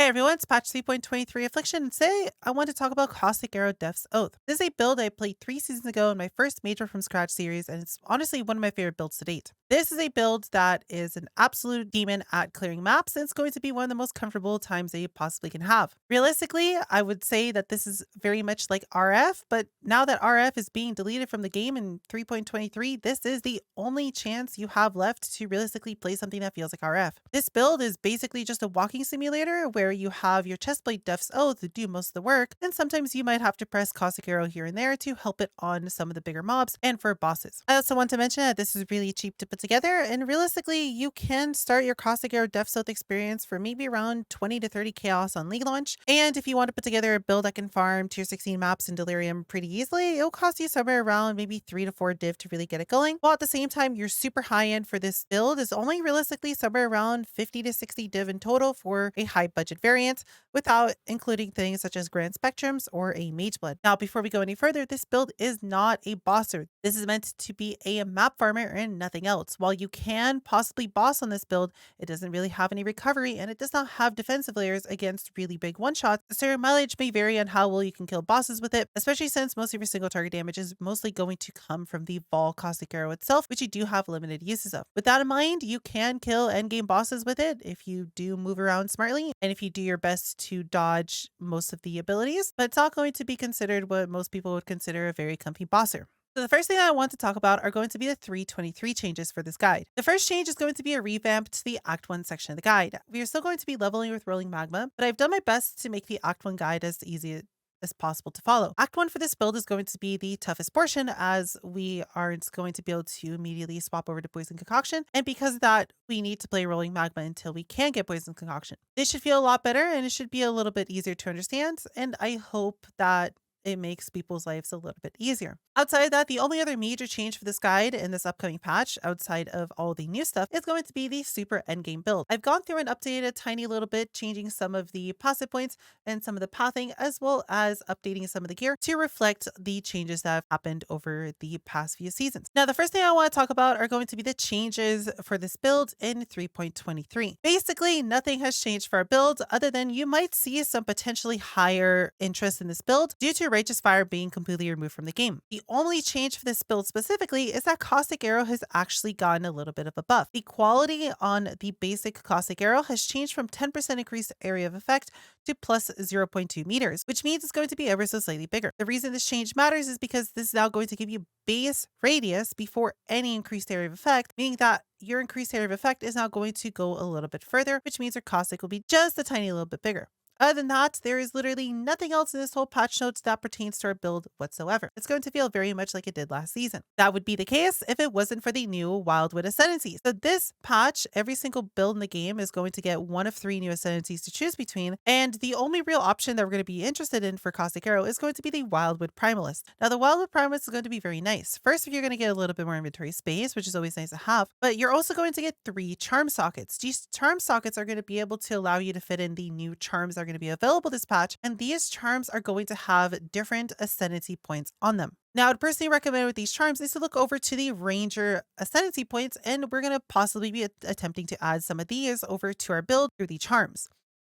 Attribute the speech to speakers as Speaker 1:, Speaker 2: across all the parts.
Speaker 1: Hey everyone, it's patch 3.23 Affliction, and today I want to talk about Caustic Arrow Death's Oath. This is a build I played 3 seasons ago in my first major from scratch series, and it's honestly one of my favorite builds to date. This is a build that is an absolute demon at clearing maps, and it's going to be one of the most comfortable times that you possibly can have. Realistically, I would say that this is very much like RF, but now that RF is being deleted from the game in 3.23, this is the only chance you have left to realistically play something that feels like RF. This build is basically just a walking simulator where you have your chestplate Death's Oath to do most of the work, and sometimes you might have to press Caustic Arrow here and there to help it on some of the bigger mobs and for bosses. I also want to mention that this is really cheap to put together, and realistically, you can start your Caustic Arrow Death's Oath experience for maybe around 20 to 30 chaos on League launch, and if you want to put together a build that can farm tier 16 maps in Delirium pretty easily, it'll cost you somewhere around maybe 3 to 4 div to really get it going, while at the same time your super high end for this build is only realistically somewhere around 50 to 60 div in total for a high budget variant, without including things such as Grand Spectrums or a Mageblood. Now, before we go any further, this build is not a bosser. This is meant to be a map farmer and nothing else. While you can possibly boss on this build, it doesn't really have any recovery, and it does not have defensive layers against really big one-shots, so your mileage may vary on how well you can kill bosses with it, especially since most of your single target damage is mostly going to come from the Vol Caustic Arrow itself, which you do have limited uses of. With that in mind, you can kill endgame bosses with it if you do move around smartly, and if you do your best to dodge most of the abilities, but it's not going to be considered what most people would consider a very comfy bosser. So the first thing that I want to talk about are going to be the 323 changes for this guide. The first change is going to be a revamp to the Act 1 section of the guide. We are still going to be leveling with Rolling Magma, but I've done my best to make the Act 1 guide as easy as possible to follow. Act 1 for this build is going to be the toughest portion, as we aren't going to be able to immediately swap over to Poison Concoction, and because of that, we need to play Rolling Magma until we can get Poison Concoction. This should feel a lot better, and it should be a little bit easier to understand, and I hope that it makes people's lives a little bit easier. Outside of that, the only other major change for this guide in this upcoming patch, outside of all the new stuff, is going to be the super endgame build. I've gone through and updated a tiny little bit, changing some of the passive points and some of the pathing, as well as updating some of the gear to reflect the changes that have happened over the past few seasons. Now, the first thing I want to talk about are going to be the changes for this build in 3.23. Basically, nothing has changed for our build other than you might see some potentially higher interest in this build due to Righteous Fire being completely removed from the game. The only change for this build specifically is that Caustic Arrow has actually gotten a little bit of a buff. The quality on the basic Caustic Arrow has changed from 10% increased area of effect to plus 0.2 meters, which means it's going to be ever so slightly bigger. The reason this change matters is because this is now going to give you base radius before any increased area of effect, meaning that your increased area of effect is now going to go a little bit further, which means your Caustic will be just a tiny little bit bigger. Other than that, there is literally nothing else in this whole patch notes that pertains to our build whatsoever. It's going to feel very much like it did last season. That would be the case if it wasn't for the new Wildwood Ascendancy. So this patch, every single build in the game is going to get one of 3 new Ascendancies to choose between, and the only real option that we're going to be interested in for Caustic Arrow is going to be the Wildwood Primalist. Now, the Wildwood Primalist is going to be very nice. First, you're going to get a little bit more inventory space, which is always nice to have, but you're also going to get 3 charm sockets. These charm sockets are going to be able to allow you to fit in the new charms that are going to be available this patch, and these charms are going to have different ascendancy points on them. Now, I'd personally recommend with these charms is to look over to the Ranger ascendancy points, and we're going to possibly be attempting to add some of these over to our build through the charms.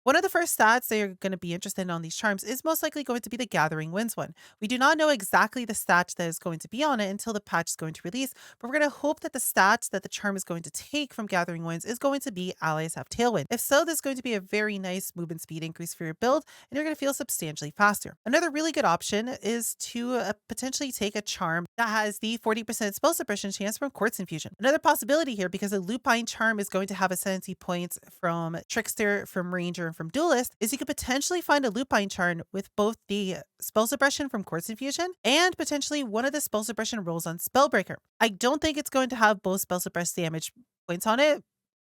Speaker 1: One of the first stats that you're going to be interested in on these charms is most likely going to be the Gathering Winds one. We do not know exactly the stat that is going to be on it until the patch is going to release, but we're going to hope that the stats that the charm is going to take from Gathering Winds is going to be allies have Tailwind. If so, there's going to be a very nice movement speed increase for your build, and you're going to feel substantially faster. Another really good option is to potentially take a charm that has the 40% spell suppression chance from Quartz Infusion. Another possibility here, because a Lupine charm is going to have ascendancy points from Trickster, from Ranger, from Duelist, is you could potentially find a Lupine charm with both the spell suppression from Quartz Infusion and potentially one of the spell suppression rolls on Spellbreaker. I don't think it's going to have both spell suppress damage points on it,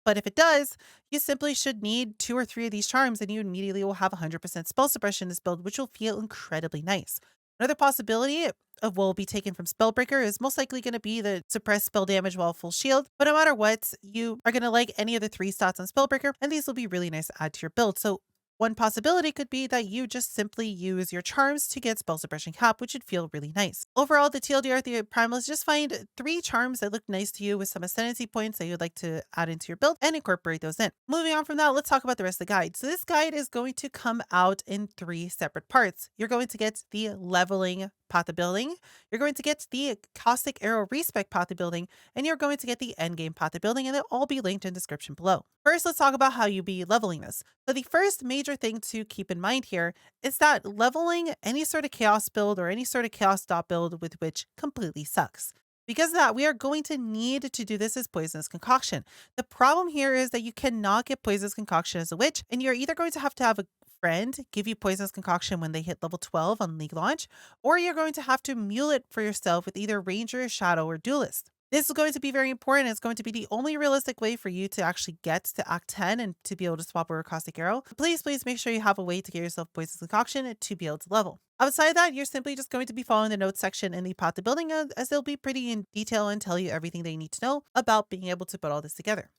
Speaker 1: but if it does, you simply should need 2 or 3 of these charms and you immediately will have 100% spell suppression in this build, which will feel incredibly nice. Another possibility of what will be taken from Spellbreaker is most likely going to be the suppress spell damage while full shield, but no matter what, you are going to like any of the 3 stats on Spellbreaker, and these will be really nice to add to your build. So One possibility could be that you just simply use your charms to get spell suppression cap, which would feel really nice. Overall, the TLDR of the primal is just find 3 charms that look nice to you with some ascendancy points that you'd like to add into your build and incorporate those in. Moving on from that, let's talk about the rest of the guide. So this guide is going to come out in 3 separate parts. You're going to get the leveling path of building, you're going to get the caustic arrow respec path of building, and you're going to get the endgame path of building, and they'll all be linked in the description below. First, let's talk about how you be leveling this. So the first major thing to keep in mind here is that leveling any sort of chaos build or any sort of chaos stop build with witch completely sucks. Because of that, we are going to need to do this as Poisonous Concoction. The problem here is that you cannot get Poisonous Concoction as a witch, and you're either going to have a friend give you Poisonous Concoction when they hit level 12 on League launch, or you're going to have to mule it for yourself with either Ranger, Shadow, or Duelist. This is going to be very important. It's going to be the only realistic way for you to actually get to Act 10 and to be able to swap over Caustic Arrow. Please make sure you have a way to get yourself Poisonous Concoction to be able to level. Outside of that, you're simply just going to be following the notes section in the path to building, as they'll be pretty in detail and tell you everything they need to know about being able to put all this together.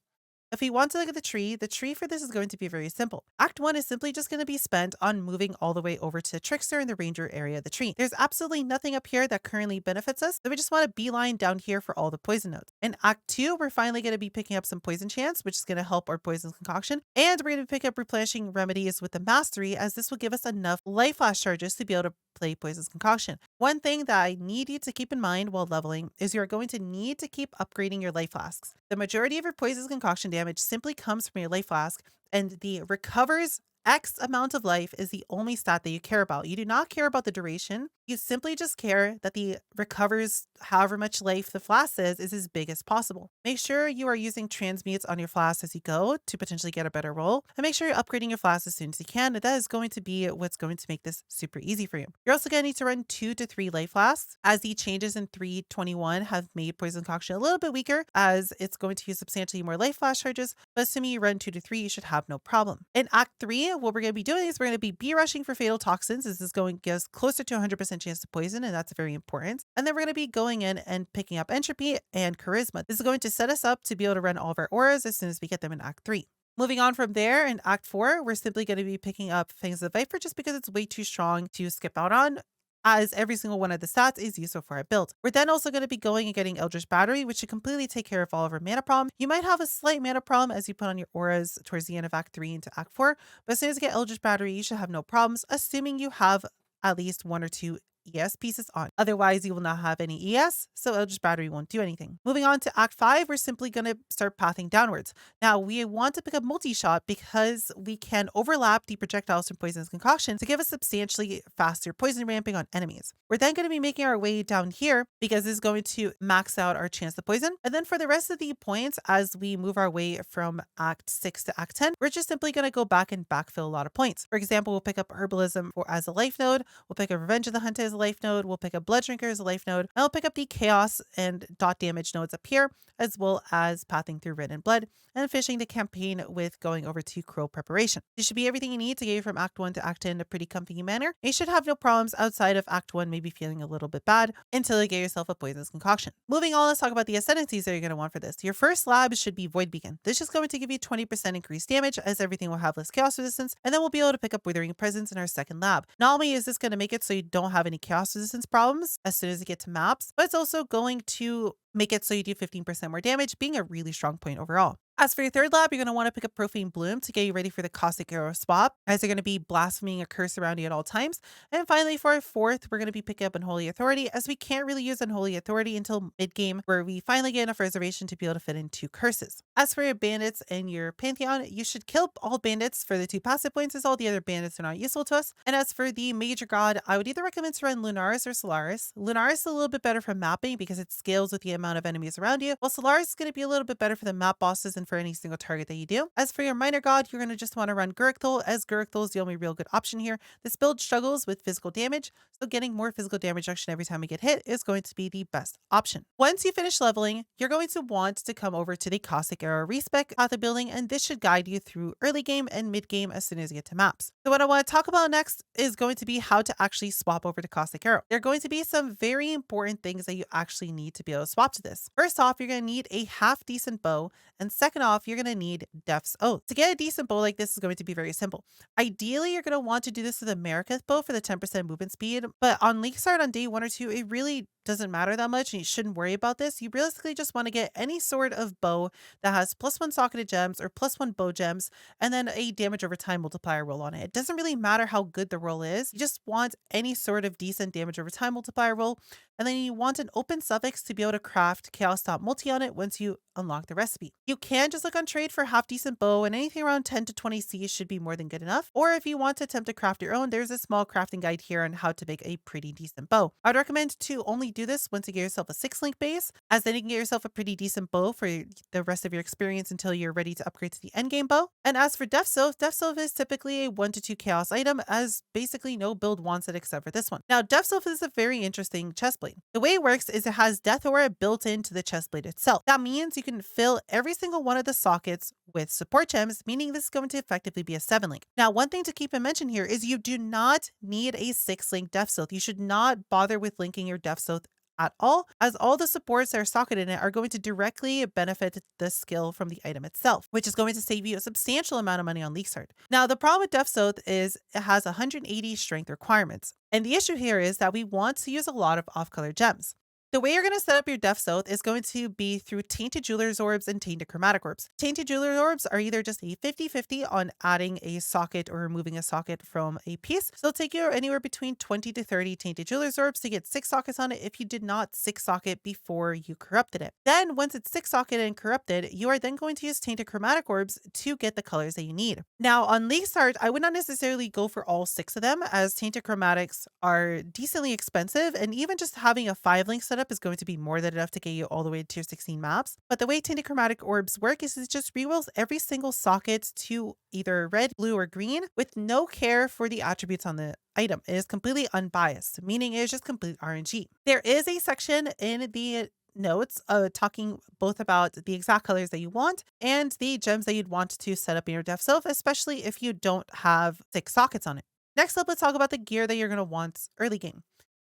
Speaker 1: If you want to look at the tree for this is going to be very simple. Act 1 is simply just going to be spent on moving all the way over to the Trickster and the Ranger area of the tree. There's absolutely nothing up here that currently benefits us, so we just want to beeline down here for all the poison notes. In Act 2, we're finally going to be picking up some poison chance, which is going to help our poison concoction, and we're going to pick up replenishing remedies with the mastery, as this will give us enough life flash charges to be able to play Poisonous Concoction. One thing that I need you to keep in mind while leveling is you're going to need to keep upgrading your life flasks. The majority of your Poisonous Concoction damage simply comes from your life flask, and the recovers X amount of life is the only stat that you care about. You do not care about the duration. You simply just care that the recovers however much life the flask is as big as possible. Make sure you are using transmutes on your flask as you go to potentially get a better roll, and make sure you're upgrading your flask as soon as you can. That is going to be what's going to make this super easy for you. You're also going to need to run 2 to 3 life flasks, as the changes in 3.21 have made Poison Concoction a little bit weaker, as it's going to use substantially more life flash charges, but assuming you run 2 to 3, you should have no problem. In Act 3, what we're going to be doing is we're going to be B-rushing for Fatal Toxins. This is going to give us closer to 100% chance to poison, and that's very important. And then we're going to be going in and picking up Entropy and Charisma. This is going to set us up to be able to run all of our auras as soon as we get them in Act 3. Moving on from there, in Act 4, we're simply going to be picking up Fangs of the Viper just because it's way too strong to skip out on, as every single one of the stats is useful for our build. We're then also going to be going and getting Eldritch Battery, which should completely take care of all of our mana problem. You might have a slight mana problem as you put on your auras towards the end of Act 3 into Act 4, but as soon as you get Eldritch Battery, you should have no problems, assuming you have at least 1 or 2 ES pieces on. Otherwise, you will not have any ES, so Eldritch Battery won't do anything. Moving on to Act 5, we're simply going to start pathing downwards. Now, we want to pick up Multi-Shot because we can overlap the projectiles from Poisonous Concoction to give us substantially faster poison ramping on enemies. We're then going to be making our way down here because this is going to max out our chance to poison. And then for the rest of the points, as we move our way from Act 6 to Act 10, we're just simply going to go back and backfill a lot of points. For example, we'll pick up Herbalism as a life node, we'll pick up Revenge of the Hunt as a life node, we'll pick up Blood Drinker as a life node, and we'll pick up the Chaos and dot damage nodes up here, as well as pathing through Red and Blood, and finishing the campaign with going over to Crow Preparation. This should be everything you need to get you from Act 1 to Act 10 in a pretty comfy manner. You should have no problems outside of Act 1 maybe feeling a little bit bad until you get yourself a Poisonous Concoction. Moving on, let's talk about the ascendancies that you're going to want for this. Your first lab should be Void Beacon. This is going to give you 20% increased damage, as everything will have less chaos resistance, and then we'll be able to pick up Withering Presence in our second lab. Not only is this going to make it so you don't have any chaos resistance problems as soon as you get to maps, but it's also going to make it so you do 15% more damage, being a really strong point overall. As for your third lab, you're going to want to pick up Profane Bloom to get you ready for the Caustic Arrow swap, as you're going to be blaspheming a curse around you at all times. And finally, for our fourth, we're going to be picking up Unholy Authority, as we can't really use Unholy Authority until mid-game, where we finally get enough reservation to be able to fit in 2 curses. As for your bandits and your Pantheon, you should kill all bandits for the 2 passive points, as all the other bandits are not useful to us. And as for the Major God, I would either recommend to run Lunaris or Solaris. Lunaris is a little bit better for mapping because it scales with the amount of enemies around you, while Solaris is going to be a little bit better for the map bosses and for any single target that you do. As for your Minor God, you're going to just want to run Gurkthul, as Gurkthul is the only real good option here. This build struggles with physical damage, so getting more physical damage reduction every time we get hit is going to be the best option. Once you finish leveling, you're going to want to come over to the Caustic Arrow respec path of building, and this should guide you through early game and mid game as soon as you get to maps. So what I want to talk about next is going to be how to actually swap over to Caustic Arrow. There are going to be some very important things that you actually need to be able to swap to this. First off, you're going to need a half decent bow, and second, second off, you're going to need Death's Oath. To get a decent bow like this is going to be very simple. Ideally, you're going to want to do this with a America's bow for the 10% movement speed, but on League Start on day 1 or 2, it really doesn't matter that much and you shouldn't worry about this. You realistically just want to get any sort of bow that has +1 socketed gems or +1 bow gems and then a damage over time multiplier roll on it. It doesn't really matter how good the roll is. You just want any sort of decent damage over time multiplier roll, and then you want an open suffix to be able to craft Chaos Multi on it once you unlock the recipe. You can just look on trade for a half decent bow, and anything around 10 to 20 C should be more than good enough. Or if you want to attempt to craft your own, there's a small crafting guide here on how to make a pretty decent bow. I'd recommend to only do this once you get yourself a 6-link base, as then you can get yourself a pretty decent bow for the rest of your experience until you're ready to upgrade to the endgame bow. And as for Death's Oath is typically a 1 to 2 chaos item, as basically no build wants it except for this one. Now, Death's Oath is a very interesting chestplate. The way it works is it has Death Aura built into the chestplate itself. That means you can fill every single one of the sockets with support gems, meaning this is going to effectively be a 7-link. Now, one thing to keep in mention here is you do not need a 6-link Death's Oath. You should not bother with linking your Death's Oath at all, as all the supports that are socketed in it are going to directly benefit the skill from the item itself, which is going to save you a substantial amount of money on League Start. Now, the problem with Death's Oath is it has 180 strength requirements, and the issue here is that we want to use a lot of off-color gems. The way you're going to set up your Death's Oath is going to be through Tainted Jeweler's Orbs and Tainted Chromatic Orbs. Tainted Jeweler's Orbs are either just a 50-50 on adding a socket or removing a socket from a piece. So it'll take you anywhere between 20 to 30 Tainted Jeweler's Orbs to get 6 sockets on it if you did not 6 socket before you corrupted it. Then once it's 6 socket and corrupted, you are then going to use Tainted Chromatic Orbs to get the colors that you need. Now on League Start, I would not necessarily go for all 6 of them, as Tainted Chromatics are decently expensive, and even just having a 5-link setup is going to be more than enough to get you all the way to tier 16 maps. But the way Tainted Chromatic Orbs work is it just rerolls every single socket to either red, blue, or green with no care for the attributes on the item. It is completely unbiased, meaning it is just complete RNG. There is a section in the notes talking both about the exact colors that you want and the gems that you'd want to set up in your Death's Oath, especially if you don't have 6 sockets on it. Next up, let's talk about the gear that you're going to want early game.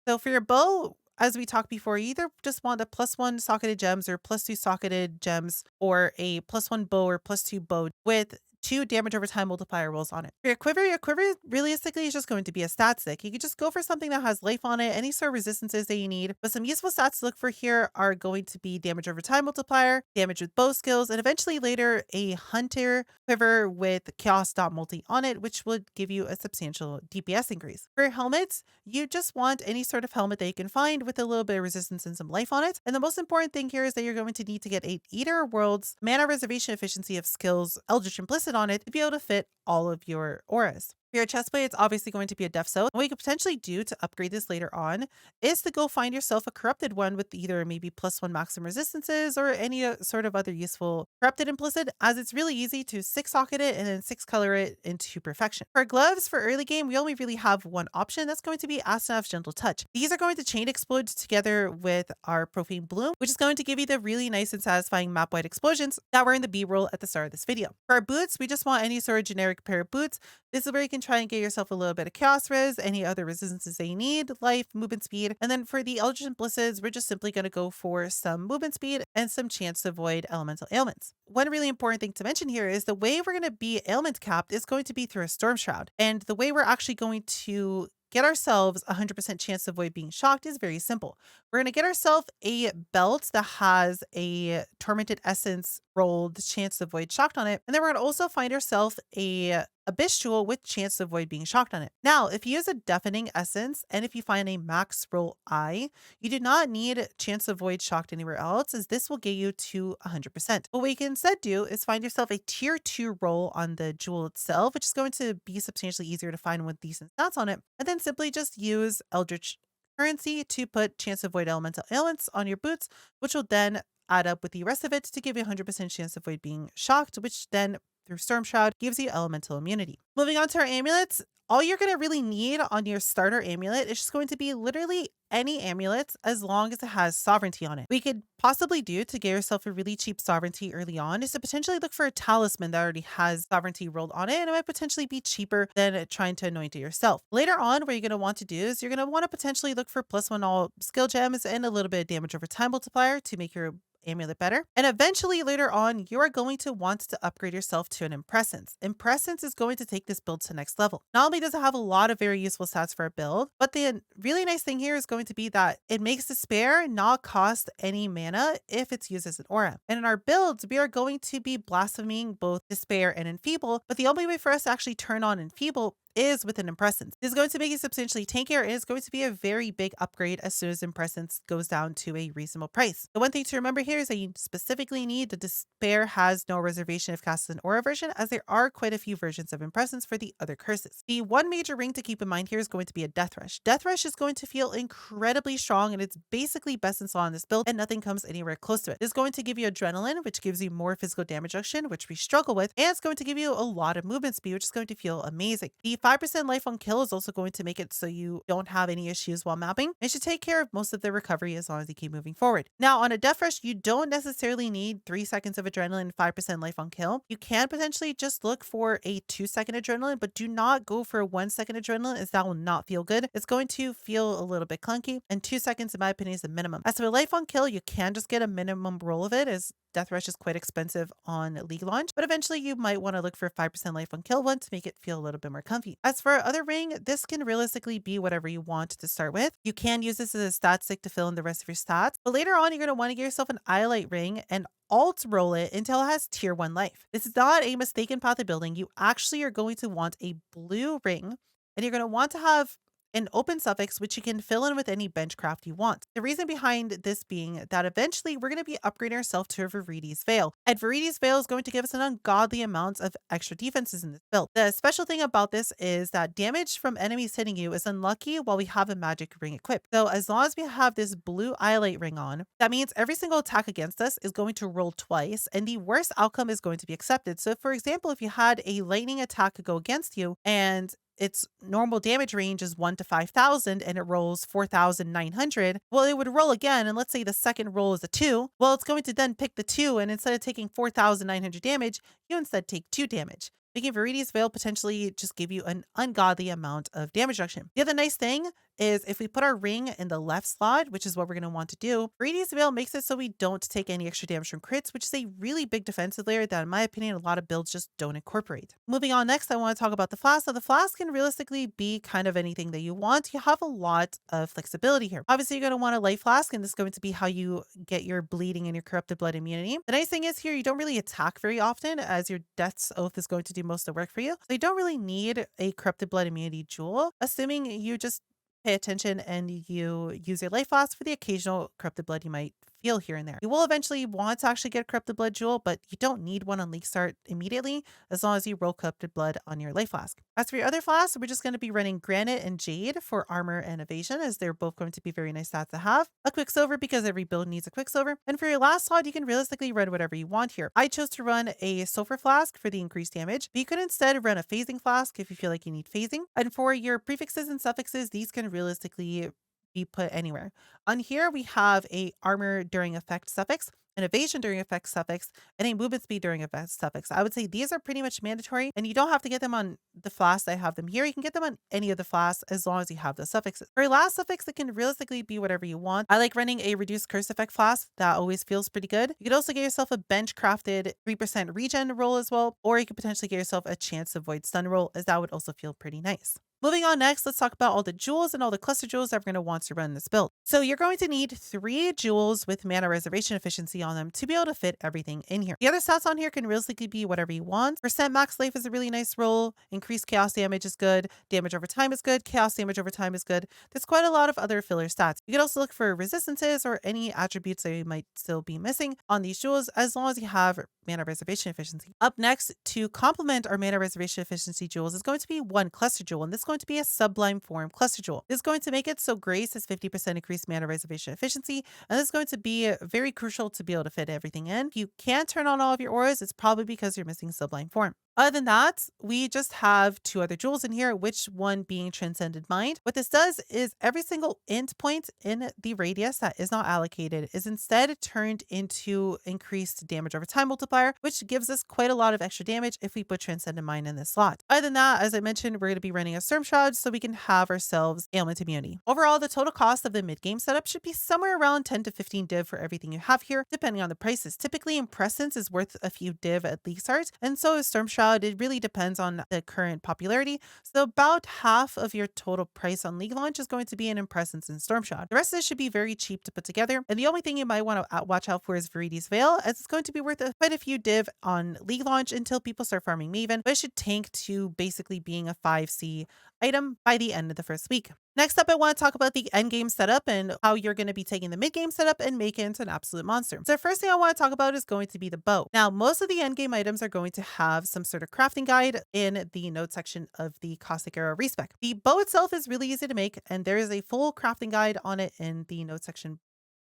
Speaker 1: So for your bow, as we talked before, you either just want the +1 socketed gems or +2 socketed gems, or a +1 bow or +2 bow with 2 damage over time multiplier rolls on it. For your quiver realistically is just going to be a stat stick. You could just go for something that has life on it, any sort of resistances that you need. But some useful stats to look for here are going to be damage over time multiplier, damage with bow skills, and eventually later a hunter quiver with chaos multi on it, which would give you a substantial DPS increase. For helmets, you just want any sort of helmet that you can find with a little bit of resistance and some life on it. And the most important thing here is that you're going to need to get a Eater World's mana reservation efficiency of skills Eldritch Implicit on it to be able to fit all of your auras. For your chestplate, it's obviously going to be a Death's Oath. What you could potentially do to upgrade this later on is to go find yourself a corrupted one with either maybe +1 maximum resistances or any sort of other useful corrupted implicit, as it's really easy to 6 socket it and then 6 color it into perfection. For gloves, for early game, we only really have one option. That's going to be Astanav's Gentle Touch. These are going to chain explode together with our Profane Bloom, which is going to give you the really nice and satisfying map-wide explosions that were in the B-roll at the start of this video. For our boots, we just want any sort of generic pair of boots. This is where you can try and get yourself a little bit of chaos res, any other resistances that you need, life, movement speed. And then for the Eldritch Implicits, we're just simply going to go for some movement speed and some chance to avoid elemental ailments. One really important thing to mention here is the way we're going to be ailment capped is going to be through a Storm Shroud. And the way we're actually going to get ourselves 100% chance to avoid being shocked is very simple. We're going to get ourselves a belt that has a Tormented Essence rolled chance to avoid shocked on it. And then we're going to also find ourselves a Abyss Jewel with chance to avoid being shocked on it. Now, if you use a Deafening Essence and if you find a max roll I, you do not need chance to avoid shocked anywhere else, as this will get you to 100%. But what you can instead do is find yourself a tier 2 roll on the jewel itself, which is going to be substantially easier to find with decent stats on it. And then simply just use Eldritch Currency to put chance to avoid elemental ailments on your boots, which will then add up with the rest of it to give you 100% chance to avoid being shocked, which then through Storm Shroud gives you elemental immunity. Moving on to our amulets, all you're going to really need on your starter amulet is just going to be literally any amulet as long as it has sovereignty on it. We could possibly do to get yourself a really cheap sovereignty early on is to potentially look for a talisman that already has sovereignty rolled on it, and it might potentially be cheaper than trying to anoint it yourself. Later on, what you're going to want to do is you're going to want to potentially look for +1 all skill gems and a little bit of damage over time multiplier to make your amulet better. And eventually later on, you are going to want to upgrade yourself to an Impressence. Impressence is going to take this build to the next level. Not only does it have a lot of very useful stats for a build, but the really nice thing here is going to be that it makes Despair not cost any mana if it's used as an aura. And in our builds, we are going to be blaspheming both Despair and Enfeeble, but the only way for us to actually turn on Enfeeble is with an Impressence. This is going to make it substantially tankier and it's going to be a very big upgrade as soon as Impressence goes down to a reasonable price. The one thing to remember here is that you specifically need the Despair has no reservation if cast as an aura version, as there are quite a few versions of Impressence for the other curses. The one major ring to keep in mind here is going to be a Death Rush. Death Rush is going to feel incredibly strong and it's basically best in slot on this build and nothing comes anywhere close to it. It's going to give you Adrenaline, which gives you more physical damage reduction, which we struggle with, and it's going to give you a lot of movement speed, which is going to feel amazing. The 5% life on kill is also going to make it so you don't have any issues while mapping. It should take care of most of the recovery as long as you keep moving forward. Now on a Death Rush, you don't necessarily need 3 seconds of Adrenaline, 5% life on kill. You can potentially just look for a 2-second Adrenaline, but do not go for a 1-second Adrenaline as that will not feel good. It's going to feel a little bit clunky, and 2 seconds in my opinion is the minimum. As for life on kill, you can just get a minimum roll of it, as Death Rush is quite expensive on League launch, but eventually you might want to look for 5% life on kill one to make it feel a little bit more comfy. As for our other ring, this can realistically be whatever you want to start with. You can use this as a stat stick to fill in the rest of your stats, but later on you're going to want to get yourself an Eyelight ring and alt roll it until it has tier 1 life. This is not a mistaken path of building. You actually are going to want a blue ring and you're going to want to have an open suffix, which you can fill in with any benchcraft you want. The reason behind this being that eventually we're going to be upgrading ourselves to a Viridi's Veil. And Viridi's Veil is going to give us an ungodly amount of extra defenses in this build. The special thing about this is that damage from enemies hitting you is unlucky while we have a magic ring equipped. So as long as we have this blue Eyelight ring on, that means every single attack against us is going to roll twice and the worst outcome is going to be accepted. So for example, if you had a lightning attack go against you and its normal damage range is 1 to 5,000 and it rolls 4,900. Well, it would roll again. And let's say the second roll is a 2. Well, it's going to then pick the 2. And instead of taking 4,900 damage, you instead take 2 damage. Making Viridi's Veil potentially just give you an ungodly amount of damage reduction. The other nice thing is if we put our ring in the left slot, which is what we're going to want to do, Viridi's Veil makes it so we don't take any extra damage from crits, which is a really big defensive layer that in my opinion, a lot of builds just don't incorporate. Moving on next, I want to talk about the Flask. Now the Flask can realistically be kind of anything that you want. You have a lot of flexibility here. Obviously, you're going to want a Life Flask, and this is going to be how you get your bleeding and your corrupted blood immunity. The nice thing is here, you don't really attack very often as your Death's Oath is going to do most of the work for you. So you don't really need a corrupted blood immunity jewel, assuming you just pay attention and you use your life flask for the occasional corrupted blood you might feel here and there. You will eventually want to actually get a corrupted blood jewel, but you don't need one on league start immediately as long as you roll corrupted blood on your life flask. As for your other flasks, we're just going to be running Granite and Jade for armor and evasion, as they're both going to be very nice stats to have. A Quicksilver because every build needs a Quicksilver. And for your last slot, you can realistically run whatever you want here. I chose to run a Sulfur Flask for the increased damage, but you could instead run a Phasing Flask if you feel like you need phasing. And for your prefixes and suffixes, these can realistically be put anywhere. On here, we have a armor during effect suffix, an evasion during effect suffix, and a movement speed during effect suffix. I would say these are pretty much mandatory, and you don't have to get them on the flasks. I have them here. You can get them on any of the flasks as long as you have the suffixes. For your last suffix, it can realistically be whatever you want. I like running a reduced curse effect flask. That always feels pretty good. You could also get yourself a bench crafted 3% regen roll as well, or you could potentially get yourself a chance to avoid stun roll, as that would also feel pretty nice. Moving on next, let's talk about all the jewels and all the cluster jewels that we're going to want to run this build. So you're going to need 3 jewels with mana reservation efficiency on them to be able to fit everything in here. The other stats on here can realistically be whatever you want. Percent max life is a really nice roll. Increased chaos damage is good. Damage over time is good. Chaos damage over time is good. There's quite a lot of other filler stats. You can also look for resistances or any attributes that you might still be missing on these jewels as long as you have mana reservation efficiency. Up next, to complement our mana reservation efficiency jewels is going to be 1 cluster jewel, and this is going to be a Sublime Form cluster jewel. This is going to make it so Grace has 50% increased mana reservation efficiency, and this is going to be very crucial to be able to fit everything in. If you can't turn on all of your auras, it's probably because you're missing Sublime Form. Other than that, we just have two other jewels in here, which one being Transcended Mind. What this does is every single int point in the radius that is not allocated is instead turned into increased damage over time multiplier, which gives us quite a lot of extra damage if we put Transcended Mind in this slot. Other than that, as I mentioned, we're going to be running a Storm Shroud so we can have ourselves Ailment Immunity. Overall, the total cost of the mid-game setup should be somewhere around 10 to 15 div for everything you have here, depending on the prices. Typically, Impressence is worth a few div at least art, and so is Storm Shroud. It really depends on the current popularity. So about half of your total price on League launch is going to be an Impressence and Storm Shroud. The rest of this should be very cheap to put together. And the only thing you might want to watch out for is Viridi's Veil, as it's going to be worth quite a few div on League launch until people start farming Maven, but it should tank to basically being a 5C item by the end of the first week. Next up, I want to talk about the endgame setup and how you're going to be taking the mid-game setup and make it into an absolute monster. So the first thing I want to talk about is going to be the bow. Now, most of the endgame items are going to have some sort of crafting guide in the note section of the Caustic Arrow respec. The bow itself is really easy to make, and there is a full crafting guide on it in the note section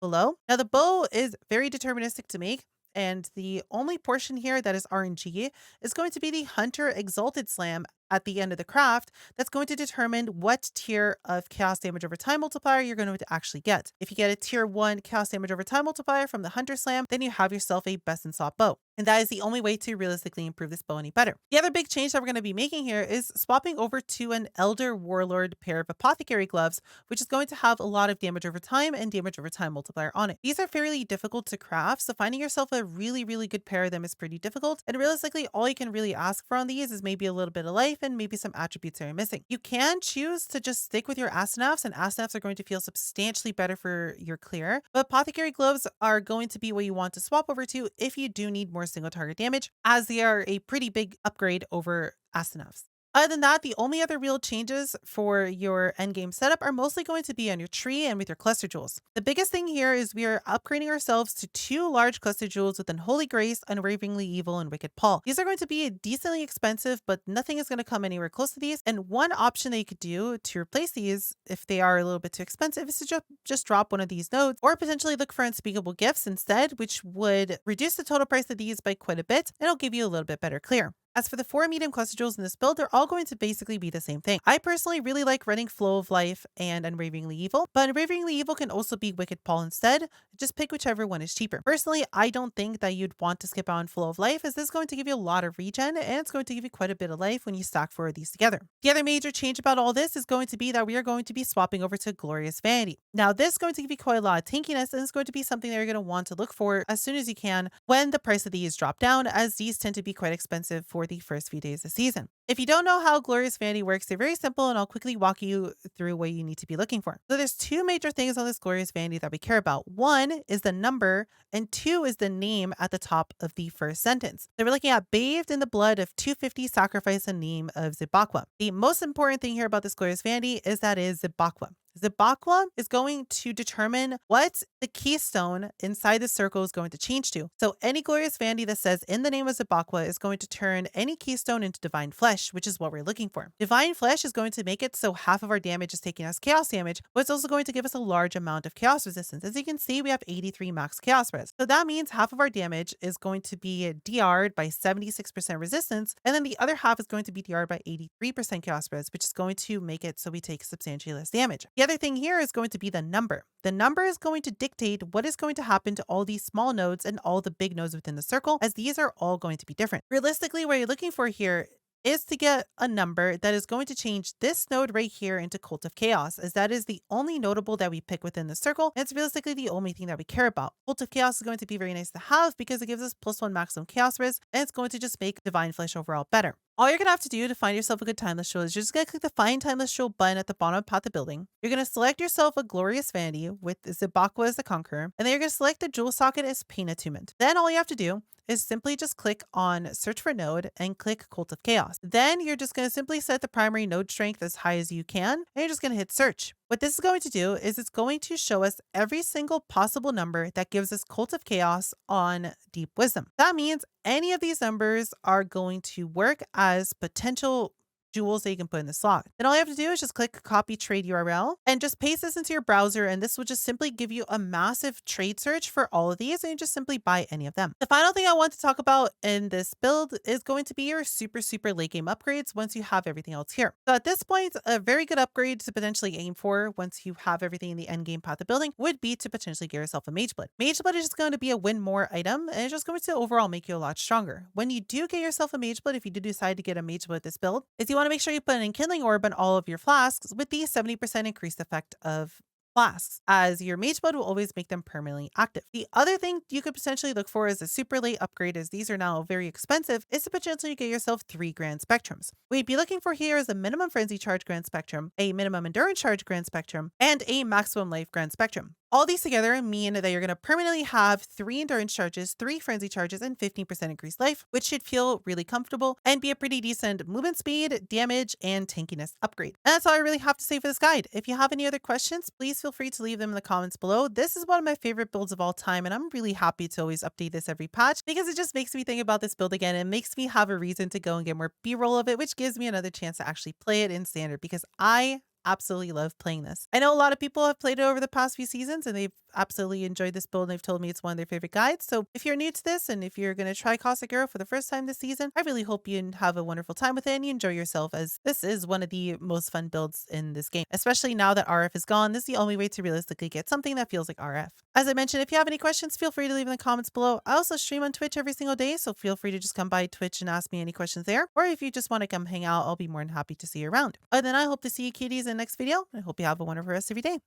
Speaker 1: below. Now, the bow is very deterministic to make, and the only portion here that is RNG is going to be the Hunter Exalted Slam at the end of the craft that's going to determine what tier of chaos damage over time multiplier you're going to actually get. If you get a tier 1 chaos damage over time multiplier from the Hunter Slam, then you have yourself a best in slot bow. And that is the only way to realistically improve this bow any better. The other big change that we're going to be making here is swapping over to an Elder Warlord pair of Apothecary Gloves, which is going to have a lot of damage over time and damage over time multiplier on it. These are fairly difficult to craft, so finding yourself a really, really good pair of them is pretty difficult. And realistically, all you can really ask for on these is maybe a little bit of life and maybe some attributes that are missing. You can choose to just stick with your Astanafs, and Astanafs are going to feel substantially better for your clear, but Apothecary Gloves are going to be what you want to swap over to if you do need more single target damage, as they are a pretty big upgrade over Astanafs. Other than that, the only other real changes for your endgame setup are mostly going to be on your tree and with your cluster jewels. The biggest thing here is we are upgrading ourselves to 2 large cluster jewels with Unholy Grace, Unwaveringly Evil, and Wicked Paul. These are going to be decently expensive, but nothing is going to come anywhere close to these. And one option that you could do to replace these, if they are a little bit too expensive, is to just drop one of these nodes, or potentially look for Unspeakable Gifts instead, which would reduce the total price of these by quite a bit, and it'll give you a little bit better clear. As for the 4 medium cluster jewels in this build, they're all going to basically be the same thing. I personally really like running Flow of Life and Unwaveringly Evil, but Unwaveringly Evil can also be Wicked Paul instead. Just pick whichever one is cheaper. Personally, I don't think that you'd want to skip out on Flow of Life, as this is going to give you a lot of regen, and it's going to give you quite a bit of life when you stack 4 of these together. The other major change about all this is going to be that we are going to be swapping over to Glorious Vanity. Now, this is going to give you quite a lot of tankiness, and it's going to be something that you're going to want to look for as soon as you can when the price of these drop down, as these tend to be quite expensive for the first few days of the season. If you don't know how Glorious Vanity works, they're very simple, and I'll quickly walk you through what you need to be looking for. So there's 2 major things on this Glorious Vanity that we care about. 1 is the number, and 2 is the name at the top of the first sentence. So we're looking at bathed in the blood of 250 sacrifice and name of Zibakwa. The most important thing here about this Glorious Vanity is that it is Zibakwa. Zibakwa is going to determine what the keystone inside the circle is going to change to. So any Glorious Vanity that says in the name of Zibakwa is going to turn any keystone into Divine Flesh, which is what we're looking for. Divine Flesh is going to make it so half of our damage is taking as chaos damage, but it's also going to give us a large amount of chaos resistance. As you can see, we have 83 max chaos res. So that means half of our damage is going to be DR'd by 76% resistance, and then the other half is going to be DR'd by 83% chaos res, which is going to make it so we take substantially less damage. The other thing here is going to be the number. The number is going to dictate what is going to happen to all these small nodes and all the big nodes within the circle, as these are all going to be different. Realistically, what you're looking for here is to get a number that is going to change this node right here into Cult of Chaos, as that is the only notable that we pick within the circle, and it's realistically the only thing that we care about. Cult of Chaos is going to be very nice to have because it gives us +1 maximum chaos risk, and it's going to just make Divine Flesh overall better. All you're going to have to do to find yourself a good timeless jewel is you're just going to click the Find Timeless Jewel button at the bottom of Path of Building. You're going to select yourself a Glorious Vanity with Zibakwa as the Conqueror, and then you're going to select the jewel socket as Pain Attunement. Then all you have to do is simply just click on Search for Node and click Cult of Chaos. Then you're just going to simply set the primary node strength as high as you can, and you're just going to hit Search. What this is going to do is it's going to show us every single possible number that gives us Cult of Chaos on Deep Wisdom. That means any of these numbers are going to work as potential jewels that you can put in the slot. Then all you have to do is just click copy trade URL and just paste this into your browser, and this will just simply give you a massive trade search for all of these, and you just simply buy any of them. The final thing I want to talk about in this build is going to be your super late game upgrades once you have everything else here. So at this point, a very good upgrade to potentially aim for once you have everything in the end game path of building would be to potentially get yourself a Mageblood. Mageblood is just going to be a win more item, and it's just going to overall make you a lot stronger. When you do get yourself a Mageblood, if you do decide to get a Mageblood with this build, is you want to make sure you put an Enkindling Orb on all of your flasks with the 70% increased effect of Flasks, as your Mageblood will always make them permanently active. The other thing you could potentially look for is a super late upgrade, as these are now very expensive, is to potentially get yourself 3 Grand Spectrums. What you'd be looking for here is a minimum Frenzy Charge Grand Spectrum, a minimum Endurance Charge Grand Spectrum, and a maximum Life Grand Spectrum. All these together mean that you're going to permanently have 3 endurance charges, 3 frenzy charges, and 15% increased life, which should feel really comfortable and be a pretty decent movement speed, damage, and tankiness upgrade. And that's all I really have to say for this guide. If you have any other questions, please feel free to leave them in the comments below. This is one of my favorite builds of all time, and I'm really happy to always update this every patch because it just makes me think about this build again and makes me have a reason to go and get more B-roll of it, which gives me another chance to actually play it in standard because I absolutely love playing this. I know a lot of people have played it over the past few seasons and they've absolutely enjoyed this build and they've told me it's one of their favorite guides. So if you're new to this and if you're going to try Caustic Arrow for the first time this season, I really hope you have a wonderful time with it and you enjoy yourself, as this is one of the most fun builds in this game. Especially now that RF is gone, this is the only way to realistically get something that feels like RF. As I mentioned, if you have any questions, feel free to leave in the comments below. I also stream on Twitch every single day, so feel free to just come by Twitch and ask me any questions there. Or if you just want to come hang out, I'll be more than happy to see you around. Other than that, I hope to see you cuties in the next video. I hope you have a wonderful rest of your day.